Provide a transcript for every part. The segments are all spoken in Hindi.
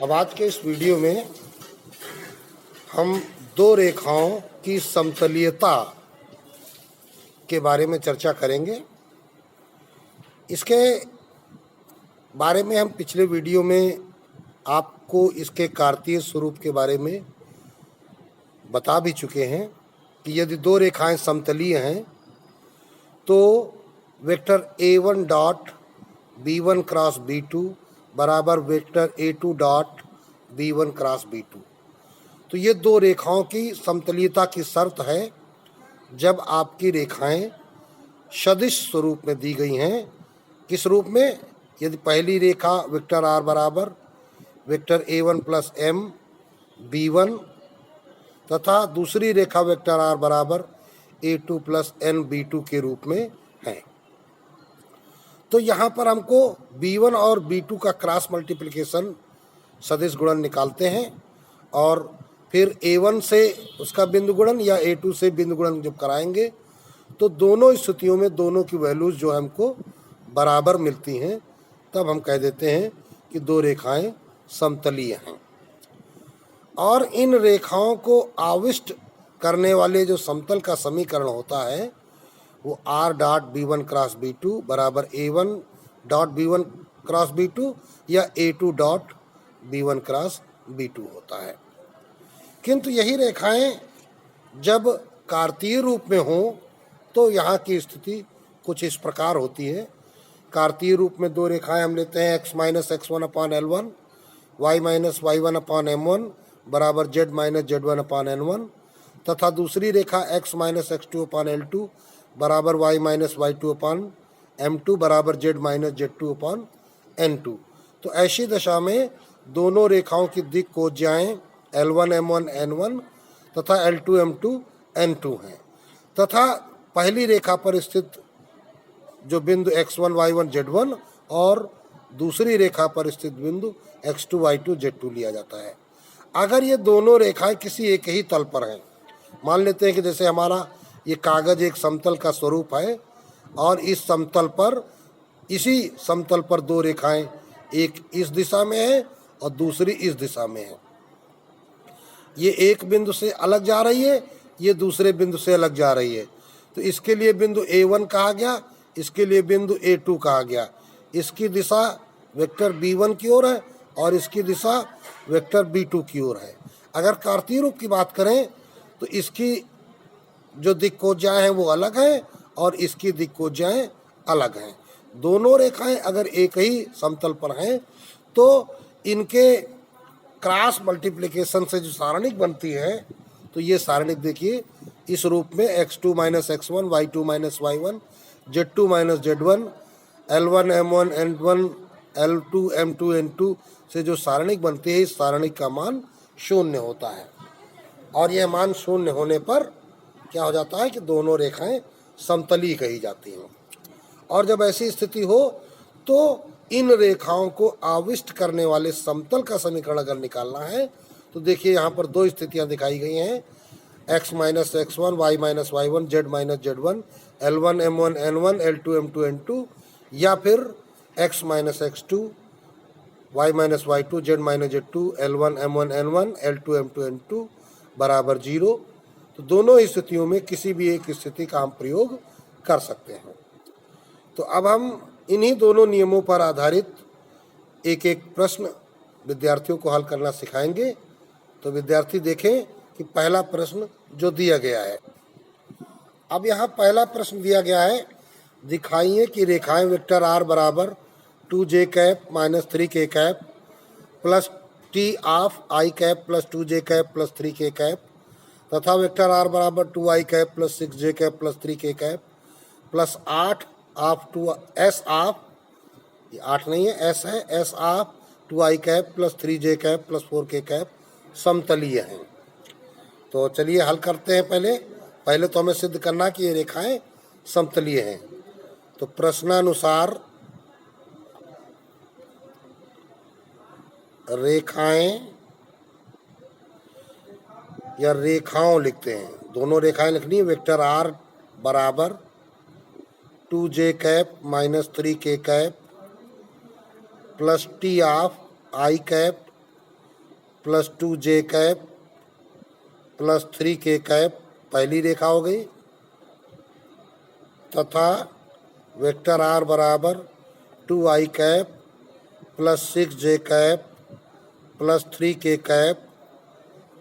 अब आज के इस वीडियो में हम दो रेखाओं की समतलीयता के बारे में चर्चा करेंगे। इसके बारे में हम पिछले वीडियो में आपको इसके कार्तीय स्वरूप के बारे में बता भी चुके हैं कि यदि दो रेखाएं समतलीय हैं तो vector a1 dot b1 cross b2 बराबर vector a2 dot b1 cross b2। तो ये दो रेखाओं की समतलीयता की शर्त है जब आपकी रेखाएं सदिश स्वरूप में दी गई हैं। किस रूप में? यदि पहली रेखा वेक्टर r बराबर vector a1 plus m b1 तथा दूसरी रेखा वेक्टर r बराबर a2 प्लस n b2 के रूप में है। तो यहाँ पर हमको b1 और b2 का क्रॉस मल्टीप्लिकेशन सदिश गुणन निकालते हैं और फिर a1 से उसका बिंदु गुणन या a2 से बिंदु गुणन जब कराएंगे तो दोनों स्थितियों में दोनों की वैल्यूज जो हमको बराबर मिलती हैं, तब हम कह देते हैं कि दो रेखाएं समतलीय हैं। और इन रेखाओं को आविष्ट करने वाले जो समतल का समीकरण होता है वो r dot b1 cross b2 बराबर a1 dot b1 cross b2 या a2 dot b1 cross b2 होता है। किंतु यही रेखाएं जब कार्तीय रूप में हों तो यहाँ की स्थिति कुछ इस प्रकार होती है। कार्तीय रूप में दो रेखाएं हम लेते हैं x माइनस x1 अपान L1, y माइनस y1 अपान M1 बराबर z माइनस z1 अपान N1 तथा दूसरी रेखा x माइनस x2 अपान L2 बराबर y माइनस y2 अपान M2 बराबर z माइनस z2 अपान N2। तो ऐसी दशा में दोनों रेखाओं की दिक् कोज्याएं L1 M1 N1 तथा L2 M2 N2 हैं तथा पहली रेखा पर स्थित जो बिंदु x1 y1 z1 और दूसरी रेखा पर स्थित बिंदु x2 y2 z2 लिया जाता है। अगर ये दोनों रेखाएं किसी एक ही तल पर हैं, मान लेते हैं कि जैसे हमारा ये कागज एक समतल का स्वरूप है और इस समतल पर इसी समतल पर दो रेखाएं, एक इस दिशा में है और दूसरी इस दिशा में है। ये एक बिंदु से अलग जा रही है, ये दूसरे बिंदु से अलग जा रही है। तो इसके लिए बिंदु a1 कहा गया, इसके लिए बिंदु a2 कहा गया। इसकी दिशा वेक्टर b1 की ओर है और इसकी दिशा वेक्टर b2 की ओर है। अगर कार्तीय रूप की बात करें तो इसकी जो दिक् कोज्याएं हैं वो अलग हैं और इसकी दिक् कोज्याएं अलग हैं। दोनों रेखाएं अगर एक ही समतल पर हैं तो इनके क्रॉस मल्टीप्लिकेशन से जो सारणिक बनती है, तो ये सारणिक देखिए इस रूप में x2 minus x1 y2 minus y1 z2 minus z1 L1 M1 N1 L2 M2 N2 से जो सारणिक बनती है, इस सारणिक का मान शून्य होता है। और यह मान शून्य होने पर क्या हो जाता है कि दोनों रेखाएं समतलीय कही जाती हैं। और जब ऐसी स्थिति हो तो इन रेखाओं को आविष्ट करने वाले समतल का समीकरण अगर निकालना है तो देखिए यहाँ पर दो स्थितियाँ दिखाई गई हैं, x minus x1 y minus y1 z minus z1 L1 M1 N1 L2 M2 N2 या फिर x minus x2 y minus y2 z minus z2 L1 M1 N1 L2 M2 N2 बराबर 0। तो दोनों स्थितियों में किसी भी एक स्थिति का हम प्रयोग कर सकते हैं। तो अब हम इन्हीं दोनों नियमों पर आधारित एक एक प्रश्न विद्यार्थियों को हल करना सिखाएंगे। तो विद्यार्थी देखें कि पहला प्रश्न जो दिया गया है, अब यहाँ पहला प्रश्न दिया गया है, दिखाइए कि रेखाएं वेक्टर r बराबर 2j cap minus 3k cap plus t of i cap plus 2j cap plus 3k cap तथा वेक्टर r बराबर 2i cap plus 6j cap plus 3k cap plus 8 of 2 s of, ये 8 नहीं है s है, s of 2i cap plus 3j cap plus 4k cap समतलीय हैं। तो चलिए हल करते हैं। पहले तो हमें सिद्ध करना कि ये रेखाएं समतलीय हैं। तो प्रश्नानुसार रेखाएं या रेखाओं लिखते हैं, दोनों रेखाएं लिखनी है। वेक्टर r बराबर 2j cap minus 3k cap plus t of i cap plus 2j cap plus 3k cap पहली रेखा हो गई, तथा वेक्टर r बराबर 2i cap plus 6j cap plus 3k cap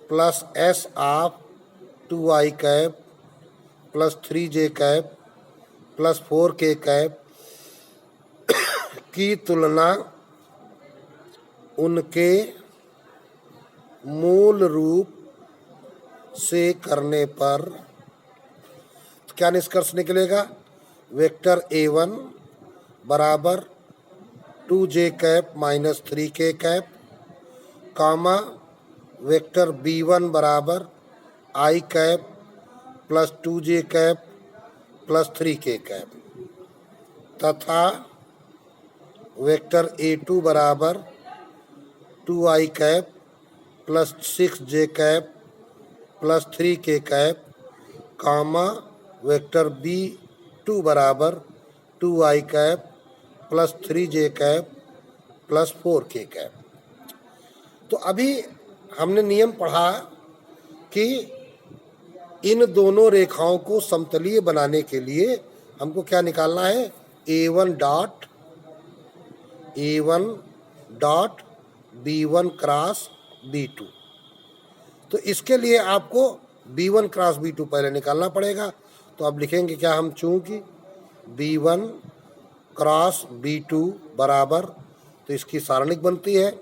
plus s of 2i cap plus 3j cap plus 4k cap की तुलना उनके मूल रूप से करने पर क्या निष्कर्ष निकलेगा? वेक्टर a1 बराबर 2j cap minus 3k cap, comma vector b1 बराबर i cap plus 2j cap plus 3k cap, तथा वेक्टर a2 बराबर 2i cap plus 6j cap plus 3k cap, comma vector b2 बराबर 2i cap plus 3j cap plus 4k cap. तो अभी हमने नियम पढ़ा कि इन दोनों रेखाओं को समतलीय बनाने के लिए हमको क्या निकालना है? a1 dot b1 cross b2। तो इसके लिए आपको b1 क्रॉस b2 पहले निकालना पड़ेगा। तो अब लिखेंगे क्या हम? चूंकि b1 क्रॉस b2 बराबर, तो इसकी सारणिक बनती है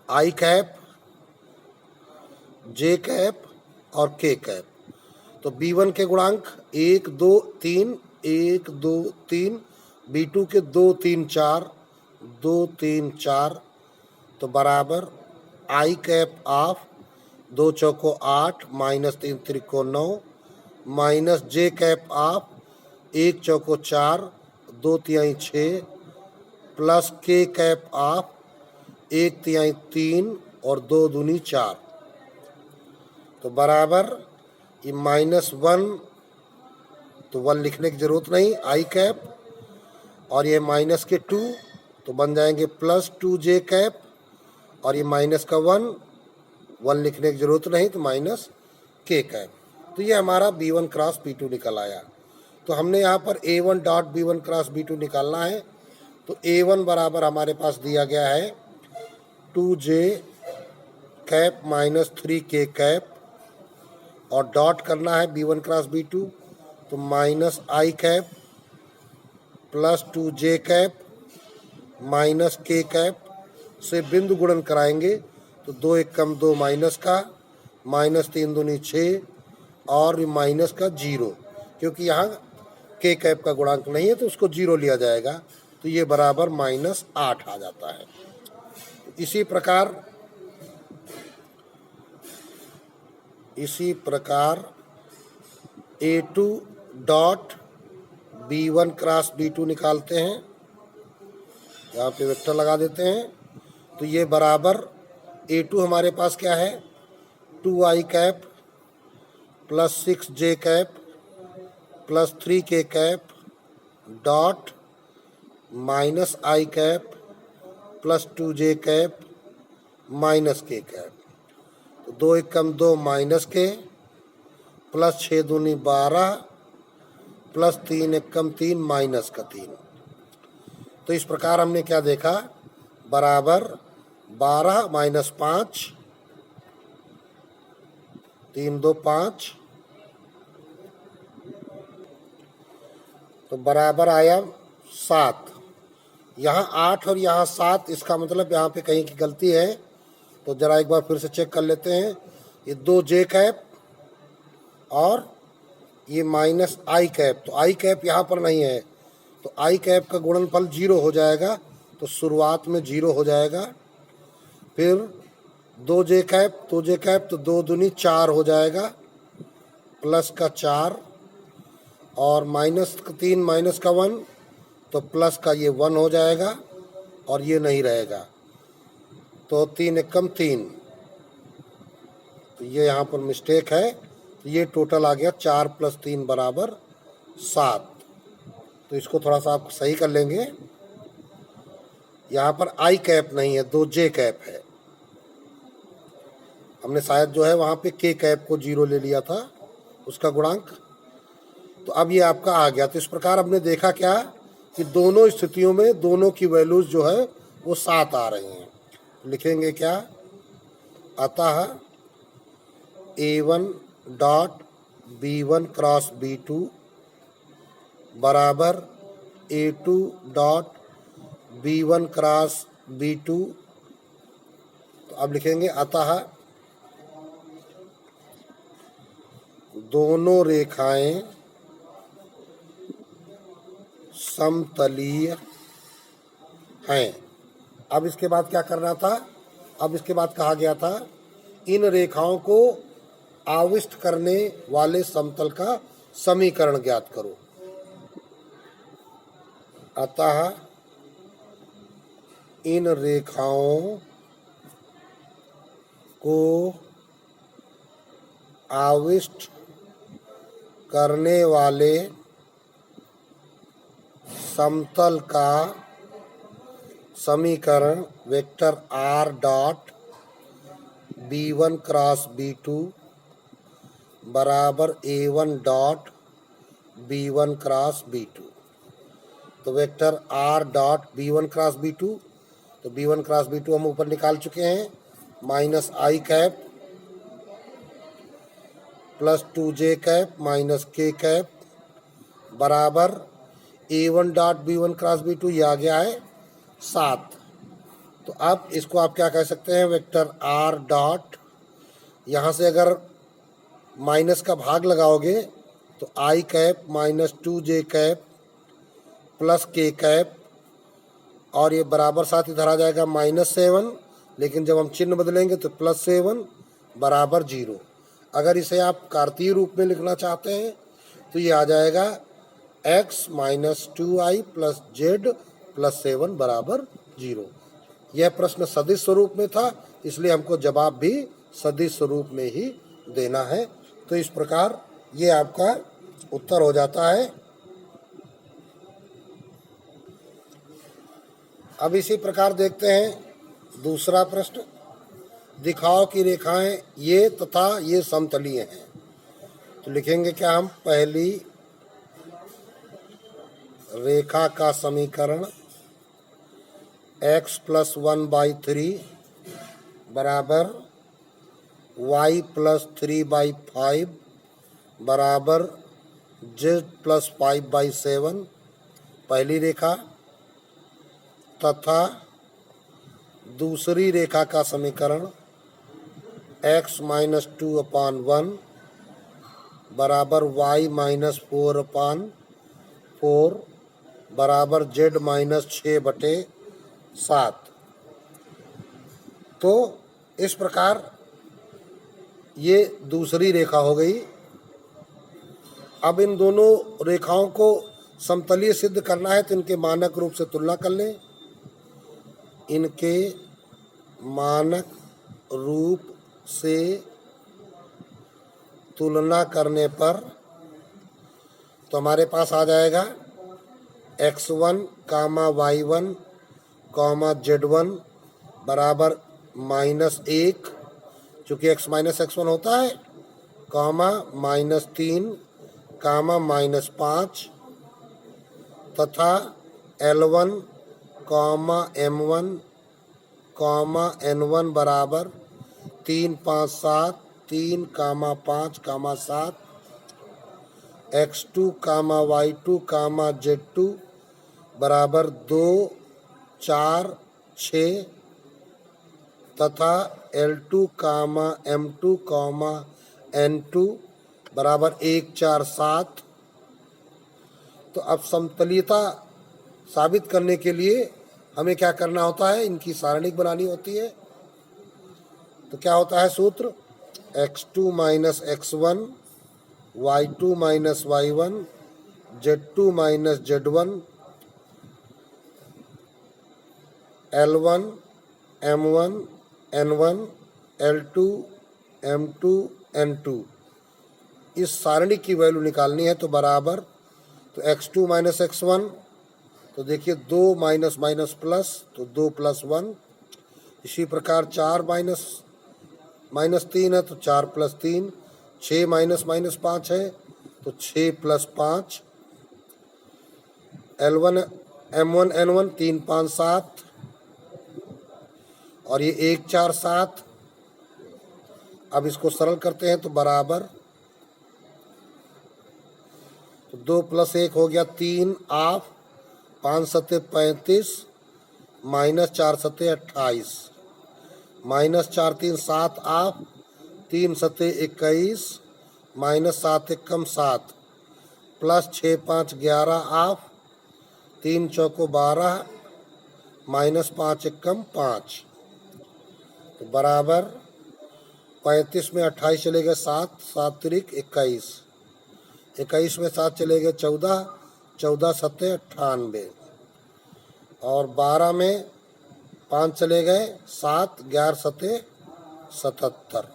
i कैप j कैप और k कैप। तो b1 के गुणांक 1 2 3 1 2 3, b2 के 2 3 4 2 3 4, तो बराबर i cap of 2 choco 8 minus 3 त्रिको 9 minus j cap of 1 चौको 4 2 तिहाई 6 प्लस k कैप ऑफ 1 तिहाई 3 और 2 दूनी 4, तो बराबर ये -1, तो 1 लिखने की जरूरत नहीं, i कैप, और ये माइनस के 2 तो बन जाएंगे प्लस 2j कैप, और ये माइनस का 1 लिखने की जरूरत नहीं, तो माइनस k कैप। तो ये हमारा b1 क्रॉस b2 निकल आया। तो हमने यहाँ पर a1 dot b1 cross b2 निकालना है। तो a1 बराबर हमारे पास दिया गया है 2j cap minus 3k cap, और डॉट करना है b1 क्रॉस b2, तो minus i cap plus 2j cap minus k cap से बिंदु गुणन कराएंगे, तो 2 1 कम 2 माइनस का, माइनस 3 दूनी 6 और माइनस का 0, क्योंकि यहाँ k कैप का गुणांक नहीं है तो उसको 0 लिया जाएगा, तो ये बराबर -8 आ जाता है। इसी प्रकार a2 dot b1 cross b2 निकालते हैं। यहाँ पे वेक्टर लगा देते हैं। तो ये बराबर a2 हमारे पास क्या है? 2i cap plus 6j cap plus 3k cap dot minus i cap plus 2j cap minus k cap, तो 2 1 कम 2 माइनस k प्लस 6 दूनी 12 प्लस 3 1 कम 3 माइनस का 3। तो इस प्रकार हमने क्या देखा? बराबर 12 माइनस 5 3 2 5, तो बराबर आया 7। यहाँ 8 और यहाँ 7, इसका मतलब यहाँ पे कहीं की गलती है, तो जरा एक बार फिर से चेक कर लेते हैं। ये 2j कैप और ये माइनस i कैप, तो i कैप यहाँ पर नहीं है, तो i कैप का गुणनफल 0 हो जाएगा, तो शुरुआत में 0 हो जाएगा। फिर 2j कैप तो 2 दूनी 4 हो जाएगा, प्लस का 4 और माइनस का 3 माइनस का 1, तो प्लस का ये 1 हो जाएगा और ये नहीं रहेगा, तो 3 1 कम 3, तो ये यहाँ पर मिस्टेक है। तो ये टोटल आ गया 4 प्लस 3 बराबर 7। तो इसको थोड़ा सा आप सही कर लेंगे। यहाँ पर i कैप नहीं है, 2j कैप है। हमने शायद जो है वहाँ पे के कैप को 0 ले लिया था उसका गुणांक, तो अब ये आपका आ गया। तो इस प्रकार हमने देखा क्या कि दोनों स्थितियों में दोनों की वैल्यूज जो है वो 7 आ रही हैं। लिखेंगे क्या, अतः A1 dot B1 cross B2 बराबर A2 dot B1 cross B2। तो अब लिखेंगे अतः दोनों रेखाएं समतलीय हैं। अब इसके बाद क्या करना था, अब इसके बाद कहा गया था इन रेखाओं को आविष्ट करने वाले समतल का समीकरण ज्ञात करो। अतः इन रेखाओं को आविष्ट करने वाले समतल का समीकरण vector r dot B1 cross B2 बराबर A1 dot B1 cross B2। तो vector r dot B1 cross B2, तो B1 क्रॉस B2 हम ऊपर निकाल चुके हैं, minus i cap plus 2j cap minus k cap बराबर A1 dot B1 cross B2, ये आ गया है 7। तो अब इसको आप क्या कह सकते हैं, वेक्टर r डॉट, यहाँ से अगर माइनस का भाग लगाओगे तो i cap minus 2j cap plus k cap, और ये बराबर 7 इधर आ जाएगा -7, लेकिन जब हम चिन्ह बदलेंगे तो +7 बराबर 0। अगर इसे आप कार्तीय रूप में लिखना चाहते हैं तो ये आ जाएगा x minus 2i plus z plus 7 बराबर 0। यह प्रश्न सदिश स्वरूप में था, इसलिए हमको जवाब भी सदिश स्वरूप में ही देना है। तो इस प्रकार ये आपका उत्तर हो जाता है। अब इसी प्रकार देखते हैं दूसरा प्रश्न, दिखाओ कि रेखाएं ये तथा ये समतलीय हैं। तो लिखेंगे क्या हम, पहली रेखा का समीकरण x प्लस 1/3 बराबर y प्लस 3/5 बराबर z प्लस 5/7 पहली रेखा, तथा दूसरी रेखा का समीकरण x माइनस 2/1 बराबर y माइनस 4/4 बराबर z माइनस 6/7। तो इस प्रकार ये दूसरी रेखा हो गई। अब इन दोनों रेखाओं को समतलीय सिद्ध करना है तो इनके मानक रूप से तुलना कर लें। इनके मानक रूप से तुलना करने पर तो हमारे पास आ जाएगा x1 कामा y1 कामा z1 बराबर -1, चूँकि x माइनस x1 होता है, कामा -3 कामा -5 तथा L1 कामा M1 कामा N1 बराबर 3 5 7 3 कामा 5 कामा 7 x2 कामा y2 कामा z2 बराबर 2 4 6 तथा L2 कामा M2 कामा N2 बराबर 1 4 7। तो अब समतलीयता साबित करने के लिए हमें क्या करना होता है, इनकी सारणिक बनानी होती है। तो क्या होता है सूत्र, x2 minus x1 y2 minus y1 z2 minus z1 L1 M1 N1 L2 M2 N2। इस सारणी की वैल्यू निकालनी है तो बराबर, तो x2 माइनस x1, तो देखिए 2 माइनस माइनस प्लस, तो 2 + 1। इसी प्रकार 4 माइनस -3 है तो 4 + 3, 6 -5 है तो 6 + 5, L1 M1 N1 3 5 7 और ये 1 4 7। अब इसको सरल करते हैं तो बराबर, तो 2 + 1 हो गया 3 ऑफ, 5 सत्ते 35, -4 सत्ते 28, -4 3 7 ऑफ, 3 सत्ते 21, -7 एकम 7, +6 5 11 ऑफ, 3 चौको 12, -5 एकम 5, तो बराबर 35 में 28 चले गए 7, 7 त्रिक 21, 21 में 7 चले गए 14, 14 सत्ते 98 और 12 में 5 चले गए 7, 11 सत्ते 77,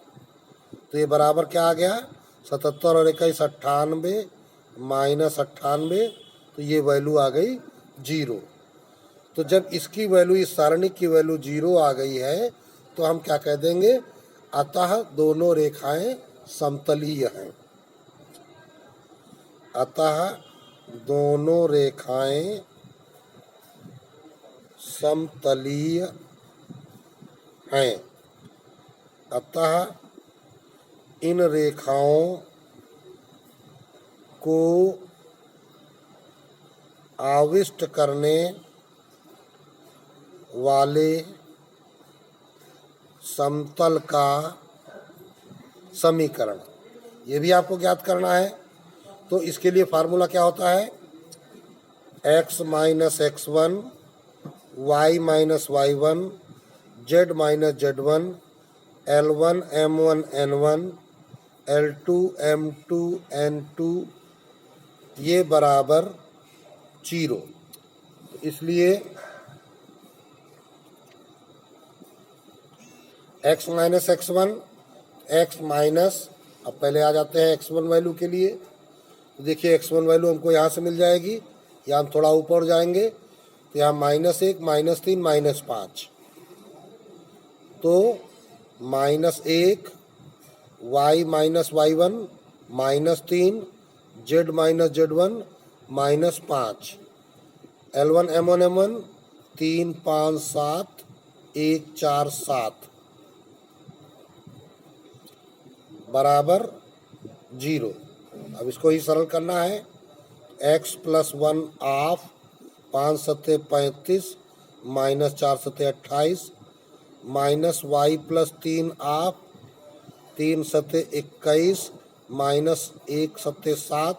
तो ये बराबर क्या आ गया 77 और 21 98, -98, तो ये वैल्यू आ गई 0। तो जब इसकी वैल्यू, इस सारणी की वैल्यू 0 आ गई है तो हम क्या कह देंगे, अतः दोनों रेखाएं समतलीय हैं। अतः दोनों रेखाएं समतलीय हैं। अतः इन रेखाओं को आविष्ट करने वाले समतल का समीकरण, ये भी आपको ज्ञात करना है। तो इसके लिए फार्मूला क्या होता है, x - x1, y - y1, z - z1, L1 M1 N1, L2 M2 N2, ये बराबर 0। इसलिए x - x1, x माइनस, अब पहले आ जाते हैं x1 वैल्यू के लिए। तो देखिए x1 वैल्यू हमको यहाँ से मिल जाएगी, या हम थोड़ा ऊपर जाएंगे तो यहाँ -1 -3 -5, तो -1 y - y1 -3, z - z1 -5, L1 M1 M1 3 5 7 1 4 7 बराबर 0। अब इसको ही सरल करना है, x + 1 ऑफ, 5 सत्ते 35, -4 सत्ते 28, -y + 3 ऑफ, 3 सत्ते 21, -1 सत्ते 7,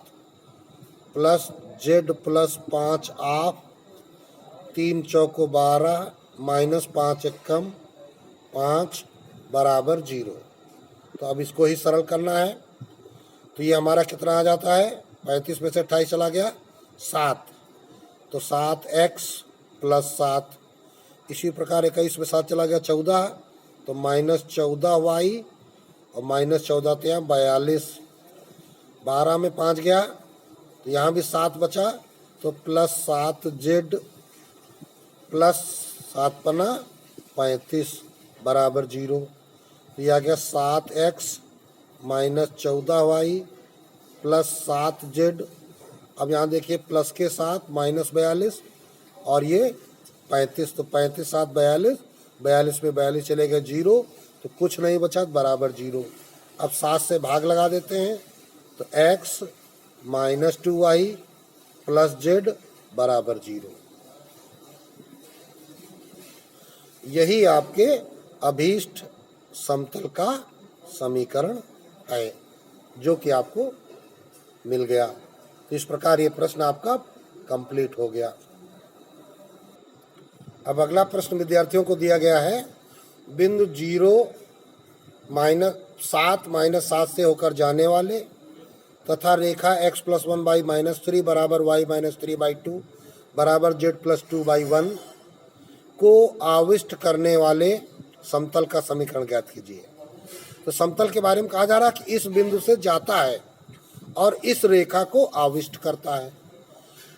z + 5 ऑफ, 3 चौको 12, -5 एकम 5 बराबर 0। तो अब इसको ही सरल करना है, तो ये हमारा कितना आ जाता है, 35 में से 28 चला गया 7, तो 7x + 7, इसी प्रकार 21 में 7 चला गया 14, तो -14y और -14 तो यहाँ 42, 12 में 5 गया तो यहाँ भी 7 बचा, तो +7z + 7 पना 35 बराबर 0। तो यह आ गया 7x - 14y + 7z। अब यहाँ देखिए प्लस के साथ -42 और ये 35, तो 35 7 42, 42 में 42 चले गए 0, तो कुछ नहीं बचा बराबर 0। अब 7 से भाग लगा देते हैं, तो x - 2y + z बराबर 0। यही आपके अभीष्ट समतल का समीकरण है, जो कि आपको मिल गया। तो इस प्रकार ये प्रश्न आपका कंप्लीट हो गया। अब अगला प्रश्न विद्यार्थियों को दिया गया है, बिंदु 0 -7 -7 से होकर जाने वाले तथा रेखा x + 1/-3 बराबर y - 3/2 बराबर z + 2/1 को आविष्ट करने वाले समतल का समीकरण ज्ञात कीजिए। तो समतल के बारे में कहा जा रहा है कि इस बिंदु से जाता है और इस रेखा को आविष्ट करता है।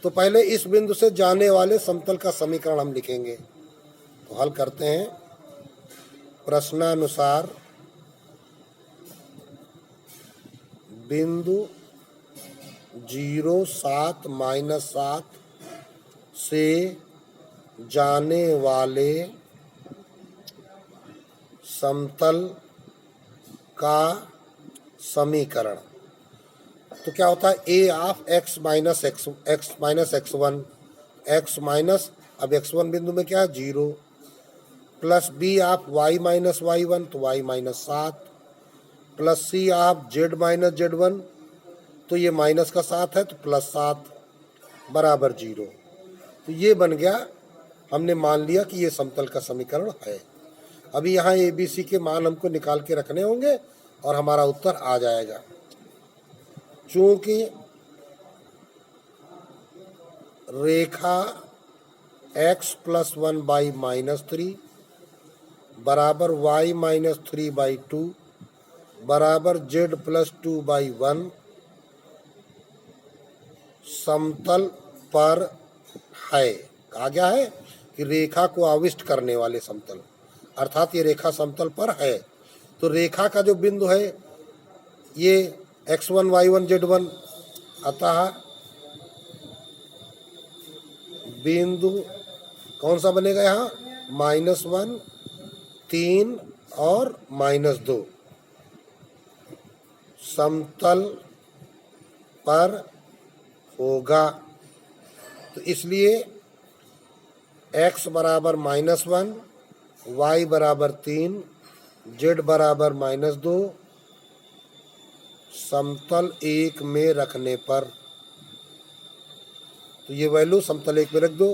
तो पहले इस बिंदु से जाने वाले समतल का समीकरण हम लिखेंगे। तो हल करते हैं। प्रश्नानुसार बिंदु 0, 7, -7 से जाने वाले समतल का समीकरण। तो क्या होता है, a of x minus x1, x minus, अब x1 बिंदु में क्या है 0, plus b of y minus y1, तो y minus 7, plus c of z minus z1, तो ये माइनस का 7 है तो प्लस 7 बराबर 0। तो ये बन गया, हमने मान लिया कि ये समतल का समीकरण है। अभी यहाँ ए बी सी के मान हमको निकाल के रखने होंगे और हमारा उत्तर आ जाएगा। चूंकि रेखा x प्लस 1/-3 बराबर y माइनस 3/2 बराबर z प्लस 2/1 समतल पर है। कहा गया है कि रेखा को आविष्ट करने वाले समतल, अर्थात ये रेखा समतल पर है। तो रेखा का जो बिंदु है ये x1 y1 z1, अतः बिंदु कौन सा बनेगा यहाँ, -1, 3 और -2 समतल पर होगा। तो इसलिए x बराबर -1, y बराबर 3, z बराबर -2 समतल 1 में रखने पर, तो ये वैल्यू समतल 1 में रख दो।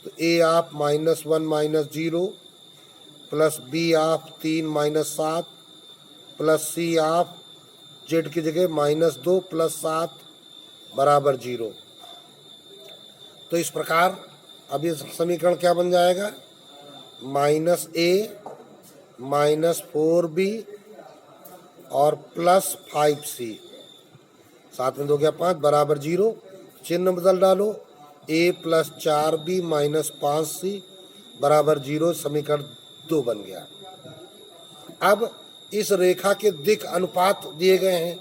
तो a of -1 -0 plus b of 3 -7 plus c of z की जगह -2 प्लस 7 बराबर 0। तो इस प्रकार अब ये समीकरण क्या बन जाएगा, -a -4b और प्लस 5c, 7 में 2 गया 5 बराबर 0। चिन्ह बदल डालो, a plus 4b minus 5c बराबर 0, समीकरण 2 बन गया। अब इस रेखा के दिक् अनुपात दिए गए हैं,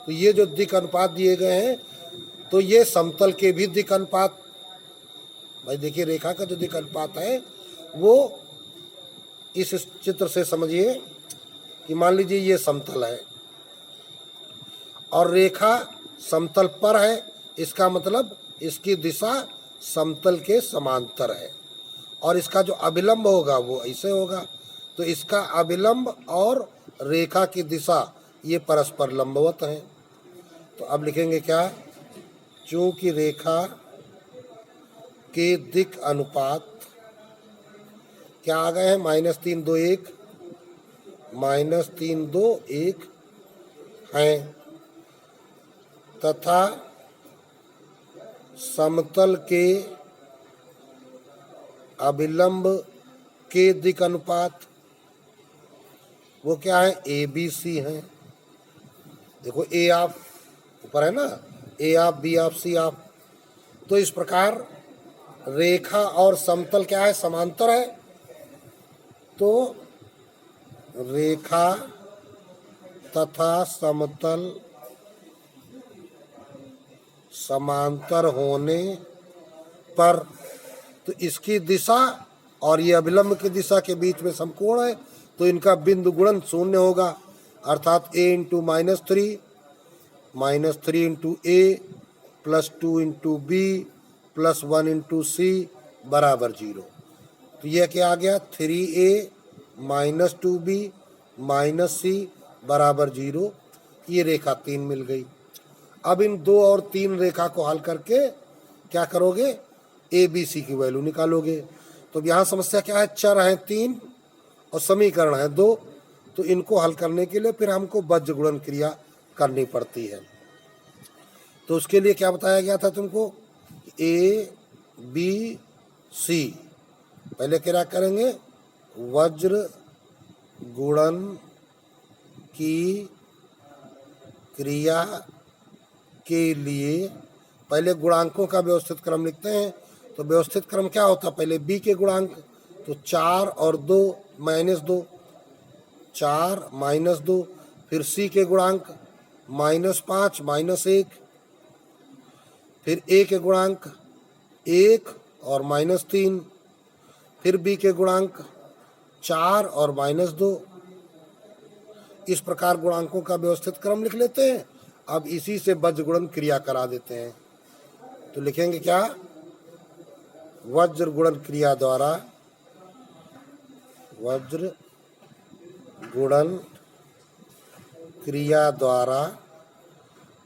तो ये जो दिक् अनुपात दिए गए हैं तो ये समतल के भी दिक् अनुपात, भाई देखिए रेखा का जो दिक् अनुपात है वो इस चित्र से समझिए कि मान लीजिए ये समतल है और रेखा समतल पर है, इसका मतलब इसकी दिशा समतल के समांतर है और इसका जो अभिलंब होगा वो ऐसे होगा। तो इसका अभिलंब और रेखा की दिशा ये परस्पर लंबवत हैं। तो अब लिखेंगे क्या, चूंकि रेखा के दिक् अनुपात क्या आ गए हैं, -3 2 1 -3 2 1 हैं तथा समतल के अभिलंब के दिक् अनुपात वो क्या है, ए बी सी है। देखो ए ऑफ ऊपर है ना, a of b of c of. तो इस प्रकार रेखा और समतल क्या है, समांतर है। तो रेखा तथा समतल समांतर होने पर तो इसकी दिशा और ये अभिलंब की दिशा के बीच में समकोण है, तो इनका बिंदु गुणन 0 होगा, अर्थात a into -3 -3 into a plus 2 into b plus 1 into c बराबर 0। तो यह क्या आ गया, 3a -2b -c बराबर 0। ये रेखा 3 मिल गई। अब इन 2 और 3 रेखा को हल करके क्या करोगे, ए बी सी की वैल्यू निकालोगे। तो यहाँ समस्या क्या है, चर है 3 और समीकरण है 2, तो इनको हल करने के लिए फिर हमको बज्र गुणन क्रिया करनी पड़ती है। तो उसके लिए क्या बताया गया था तुमको, ए बी सी, पहले क्या करेंगे, वज्र गुणन की क्रिया के लिए पहले गुणांकों का व्यवस्थित क्रम लिखते हैं। तो व्यवस्थित क्रम क्या होता है, पहले b के गुणांक, तो 4 और 2 -2, 4 -2, फिर c के गुणांक -5 -1, फिर a के गुणांक 1 और -3, फिर b के गुणांक 4 और -2। इस प्रकार गुणांकों का व्यवस्थित क्रम लिख लेते हैं। अब इसी से वज्र गुणन क्रिया करा देते हैं। तो लिखेंगे क्या? वज्र गुणन क्रिया द्वारा, वज्र गुणन क्रिया द्वारा,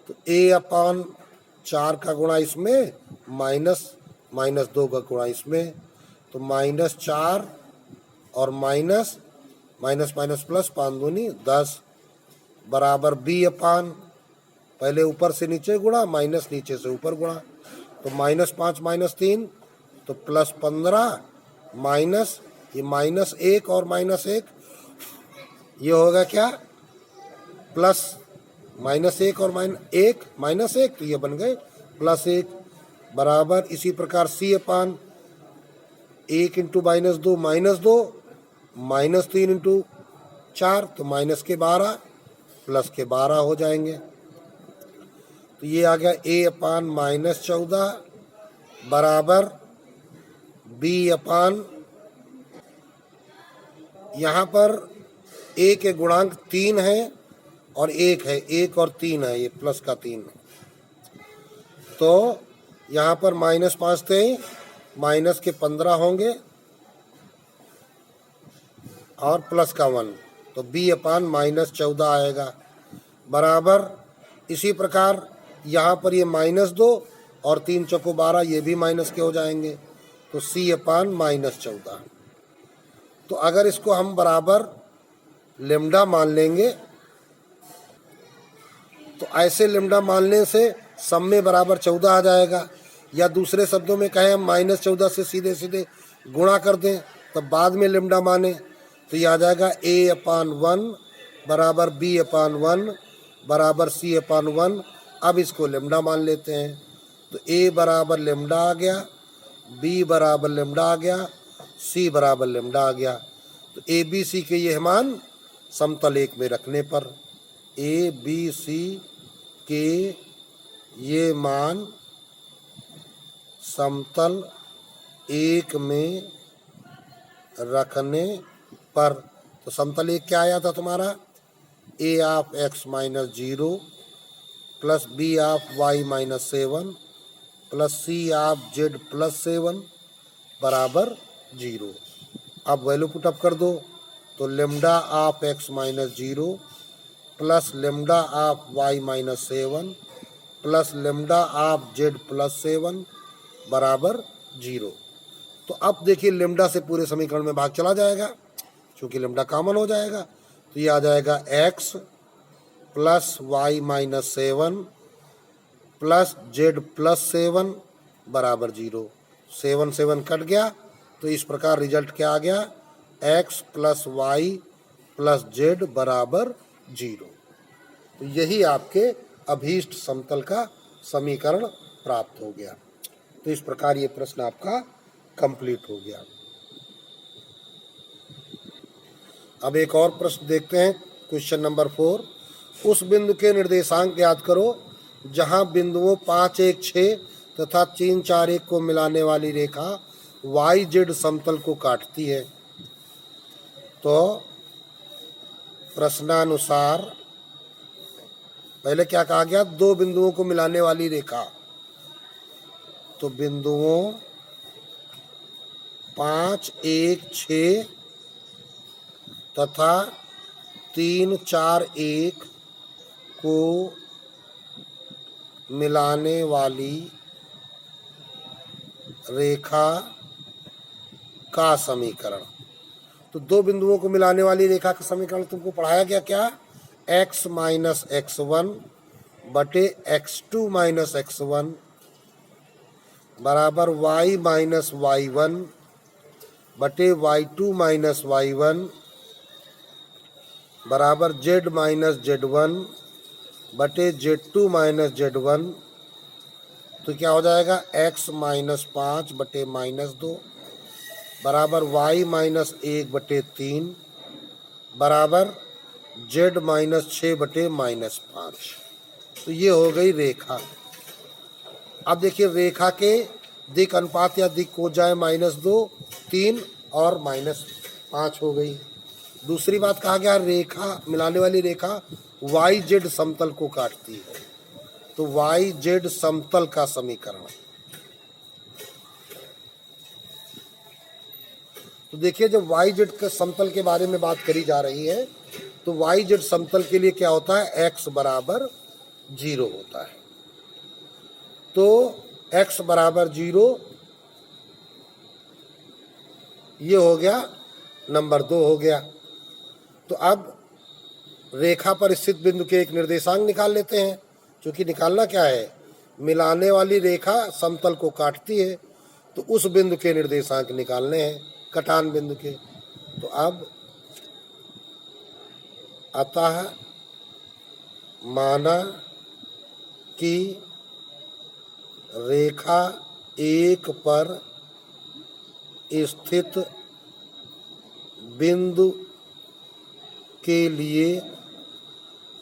तो a/4 का गुणा इसमें -2 का गुणा इसमें, तो -4 और माइनस प्लस 5 दूनी 10 बराबर b/, पहले ऊपर से नीचे गुणा, माइनस नीचे से ऊपर गुणा, तो -5 -3 तो +15 माइनस ये -1 और -1, ये होगा क्या? प्लस -1 और -1 तो ये बन गए +1 बराबर। इसी प्रकार c/1 × -2 -2 -3 × 4 तो -12 +12 हो जाएंगे। तो ये आ गया a/, -14 बराबर b/, यहाँ पर a के गुणांक 3 है और 1 है, 1 और 3 है, ये प्लस का 3 है। तो यहाँ पर -5 थे, माइनस के 15 होंगे और प्लस का 1, तो b/, -14 आएगा बराबर। इसी प्रकार यहाँ पर ये -2 और 3 चौको 12, ये भी माइनस के हो जाएंगे, तो c/, -14। तो अगर इसको हम बराबर लेम्डा मान लेंगे, तो ऐसे लेम्डा मानने से सम में बराबर 14 आ जाएगा। या दूसरे शब्दों में कहें हम -14 से सीधे सीधे गुणा कर दें, तब बाद में लेम्डा माने, तो ये आ जाएगा a/1 बराबर b/1 बराबर c/1। अब इसको लेम्डा मान लेते हैं, तो a बराबर लेम्डा आ गया, b बराबर लेम्डा आ गया, c बराबर लेम्डा आ गया। तो a b c के ये मान समतल एक में रखने पर a b c के ये मान समतल एक में रखने पर, तो समतल एक क्या आया था तुम्हारा? a(x - 0 plus b(y - 7 plus c(z + 7) बराबर 0। अब वैल्यू पुटअप कर दो, तो λ(x - 0 plus λ(y - 7 plus λ(z + 7) बराबर 0। तो अब देखिए लेम्डा से पूरे समीकरण में भाग चला जाएगा, क्योंकि लेम्डा कॉमन हो जाएगा। तो ये आ जाएगा x plus y - 7 plus z + 7 बराबर 0। 7 7 कट गया, तो इस प्रकार रिजल्ट क्या आ गया? x plus y plus z बराबर 0। तो यही आपके अभीष्ट समतल का समीकरण प्राप्त हो गया। तो इस प्रकार ये प्रश्न आपका कंप्लीट हो गया। अब एक और प्रश्न देखते हैं, क्वेश्चन नंबर 4। उस बिंदु के निर्देशांक ज्ञात करो जहां बिंदुओं 5 1 6 तथा 3 4 1 को मिलाने वाली रेखा YZ समतल को काटती है। तो प्रश्नानुसार पहले क्या कहा गया? दो बिंदुओं को मिलाने वाली रेखा, तो बिंदुओं 5 1 6 तथा 3 4 1 को मिलाने वाली रेखा का समीकरण। तो दो बिंदुओं को मिलाने वाली रेखा का समीकरण तुमको पढ़ाया गया क्या? x - x1 बटे x2 - x1 बराबर y - y1 बटे y2 - y1 बराबर z - z1 बटे z2 - z1। तो क्या हो जाएगा? x - 5 बटे -2 बराबर y - 1 बटे 3 बराबर z - 6 बटे -5। तो ये हो गई रेखा। अब देखिए रेखा के दिक् अनुपात या दिक् कोजाएं -2, 3 और -5 हो गई। दूसरी बात कहा गया रेखा, मिलाने वाली रेखा वाई जेड समतल को काटती है, तो वाई जेड समतल का समीकरण। तो देखिए जब वाई जेड के समतल के बारे में बात करी जा रही है तो वाई जेड समतल के लिए क्या होता है, x बराबर 0 होता है। तो x बराबर 0 ये हो गया, नंबर 2 हो गया। तो अब रेखा पर स्थित बिंदु के एक निर्देशांक निकाल लेते हैं, क्योंकि निकालना क्या है, मिलाने वाली रेखा समतल को काटती है, तो उस बिंदु के निर्देशांक निकालने हैं, कटान बिंदु के। तो अब अतः माना कि रेखा 1 पर स्थित बिंदु के लिए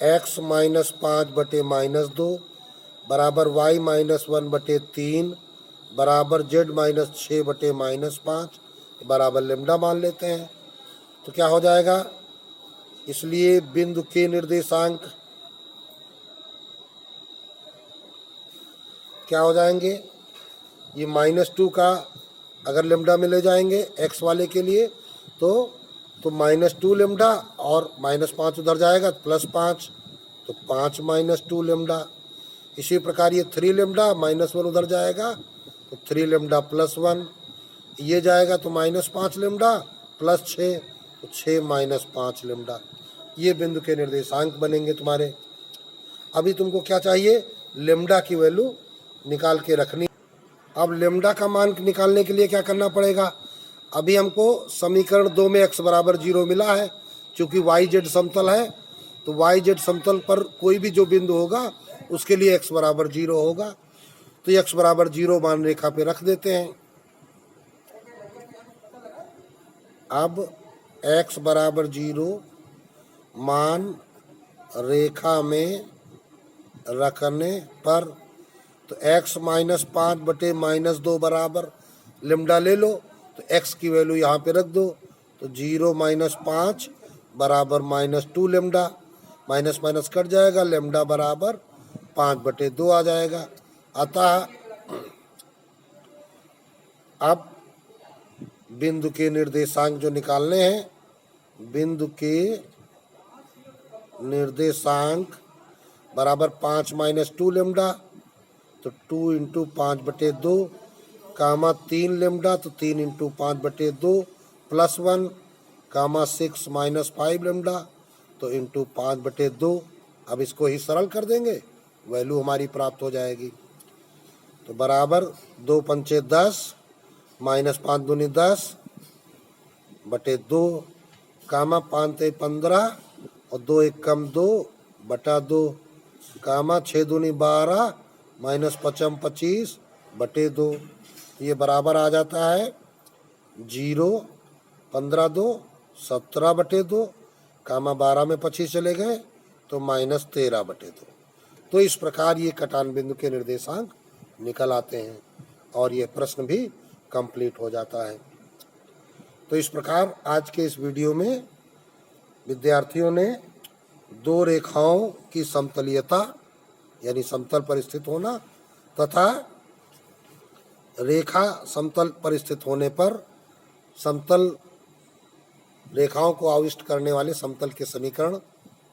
x -5 बटे -2 बराबर y -1 बटे 3 बराबर z -6 बटे -5 बराबर लेम्डा मान लेते हैं। तो क्या हो जाएगा, इसलिए बिंदु के निर्देशांक क्या हो जाएंगे, ये -2 का अगर लेम्डा में ले जाएंगे x वाले के लिए तो -2 लेम्डा और -5 उधर जाएगा +5, तो 5 -2 लेम्डा। इसी प्रकार ये 3 लेम्डा -1 उधर जाएगा तो 3 लेम्डा +1, ये जाएगा तो -5 लेम्डा +6, तो 6 -5 लेम्डा। ये बिंदु के निर्देशांक बनेंगे तुम्हारे। अभी तुमको क्या चाहिए, लेम्डा की वैल्यू निकाल के रखनी। अब लेम्डा का मान निकालने के लिए क्या करना पड़ेगा, अभी हमको समीकरण 2 में x बराबर 0 मिला है, क्योंकि वाई जेड समतल है, तो वाई जेड समतल पर कोई भी जो बिंदु होगा उसके लिए x बराबर 0 होगा। तो x बराबर 0 मान रेखा पे रख देते हैं। अब x बराबर 0 मान रेखा में रखने पर तो x -5 बटे -2 बराबर लेम्डा ले लो, तो x की वैल्यू यहाँ पे रख दो, तो 0 -5 बराबर -2 लेम्डा, माइनस माइनस कट जाएगा, लेम्डा बराबर 5/2 आ जाएगा। अतः अब बिंदु के निर्देशांक जो निकालने हैं, बिंदु के निर्देशांक बराबर 5 - 2 लेम्डा, तो 2 × 5/2 कामा 3 लेम्डा, तो 3 × 5/2 +1 कामा 6 - 5 लेम्डा, तो × 5/2। अब इसको ही सरल कर देंगे, वैल्यू हमारी प्राप्त हो जाएगी। तो बराबर 2 × 5 = 10 -5 × 2 = 10 बटे 2 कामा 5 × 3 = 15 और 2 × 1 = 2/2 कामा 6 × 2 = 12 -5 = 25/2। ये बराबर आ जाता है 0 15 2 17/2 कामा 12 में 25 चले गए तो -13/2। तो इस प्रकार ये कटान बिंदु के निर्देशांक निकल आते हैं और ये प्रश्न भी कंप्लीट हो जाता है। तो इस प्रकार आज के इस वीडियो में विद्यार्थियों ने दो रेखाओं की समतलीयता यानी समतल पर स्थित होना तथा रेखा समतल पर स्थित होने पर समतल रेखाओं को आविष्ट करने वाले समतल के समीकरण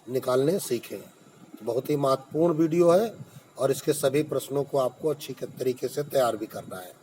निकालने सीखे। बहुत ही महत्वपूर्ण वीडियो है और इसके सभी प्रश्नों को आपको अच्छी तरीके से तैयार भी करना है।